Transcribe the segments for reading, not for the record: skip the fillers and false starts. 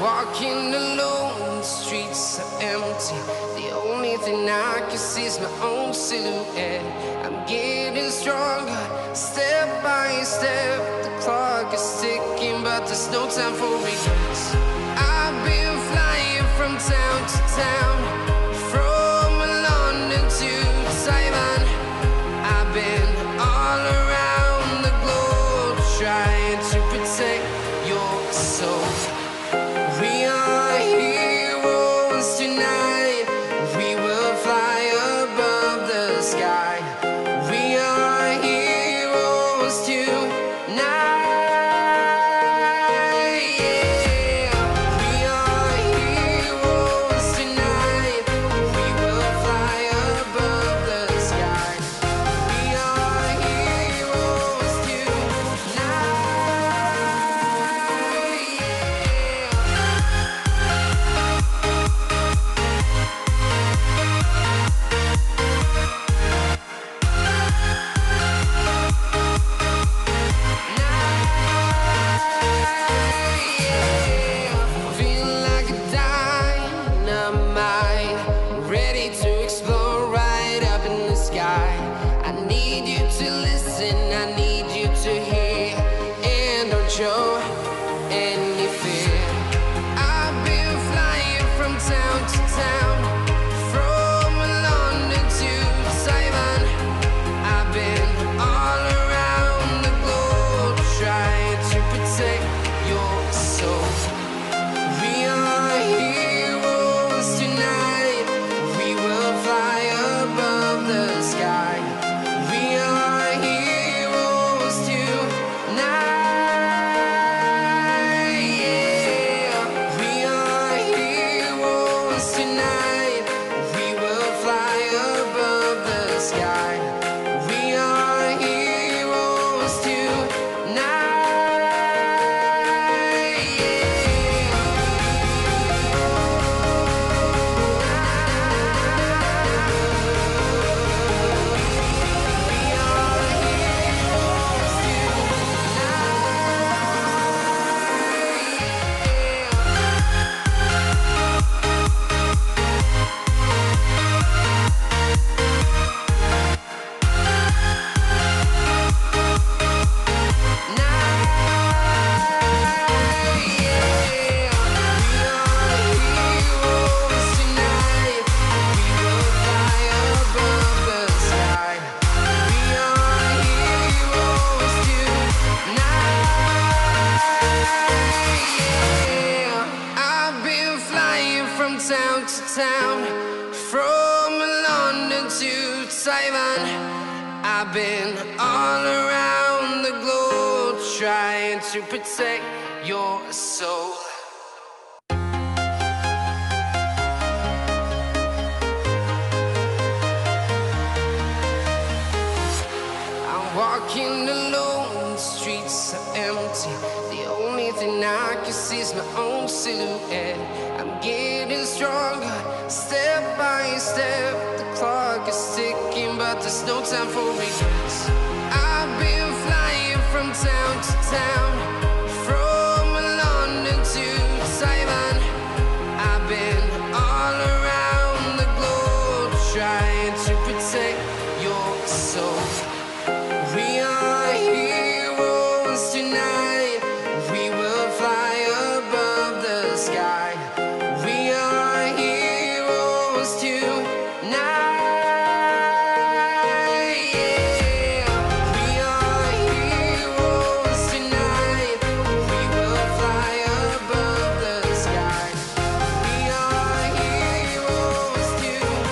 Walking alone, the streets are empty. The only thing I can see is my own silhouette. I'm getting stronger, step by step. The clock is ticking, but there's no time for regrets. I've been flying from town to town, from London to Taiwan. I've been all around the globe, trying to protect your soul. We are heroes tonight. We will fly above the sky. We are heroes tonight. Yeah. We are heroes tonight. We will fly above the sky. We are heroes tonight. Feeling like a dynamite, ready to explode right up in the sky. I need you to listen, I need you to hear, and don't show any fear. I've been flying from town to town, from London to Taiwan. I've been all around the globe, trying to protect your soul. We are heroes tonight. We will fly above the sky. We are heroes tonight. Yeah. We are heroes tonight. We will fly above the sky. We are heroes tonight. I've been flying from town to town, from London to Taiwan. I've been all around the globe, trying to protect your soul. I'm walking alone, the streets are empty. The only thing I can see is my own silhouette. I'm getting stronger, step by step. The clock is ticking, but there's no time for regrets. I've been flying from town to town, from London to Taiwan. I've been all around the globe, trying to protect your soul. We are heroes tonight. We will fly above the sky. We are heroes tonight. Yeah. We are heroes tonight. We will fly above the sky. We are heroes tonight.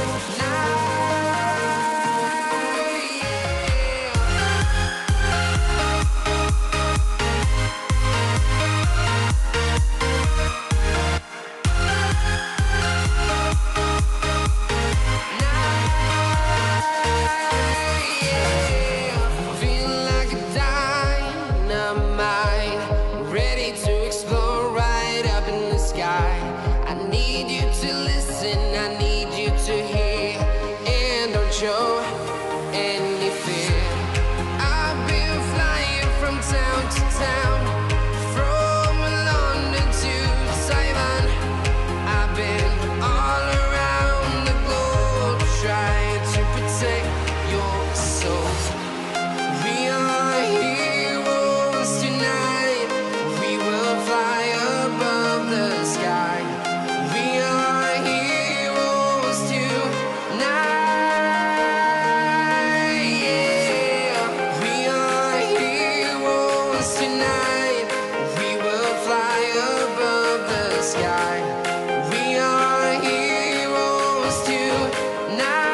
Feeling like a dynamite, ready to explode right up in the sky. I need you to listen, I need you to hear, and don't show any fear. I've been flying from town to town, from London to Taiwan. sky. We are heroes tonight.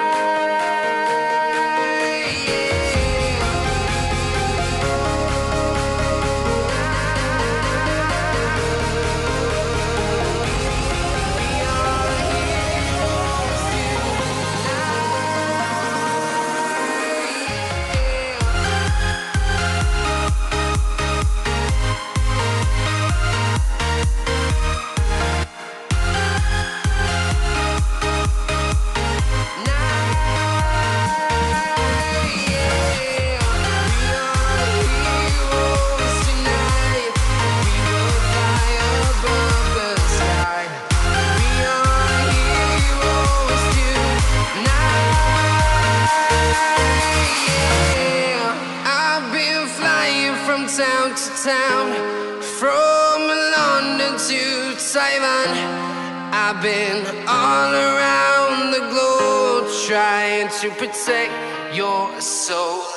Town to town, from London to Taiwan, I've been all around the globe trying to protect your soul.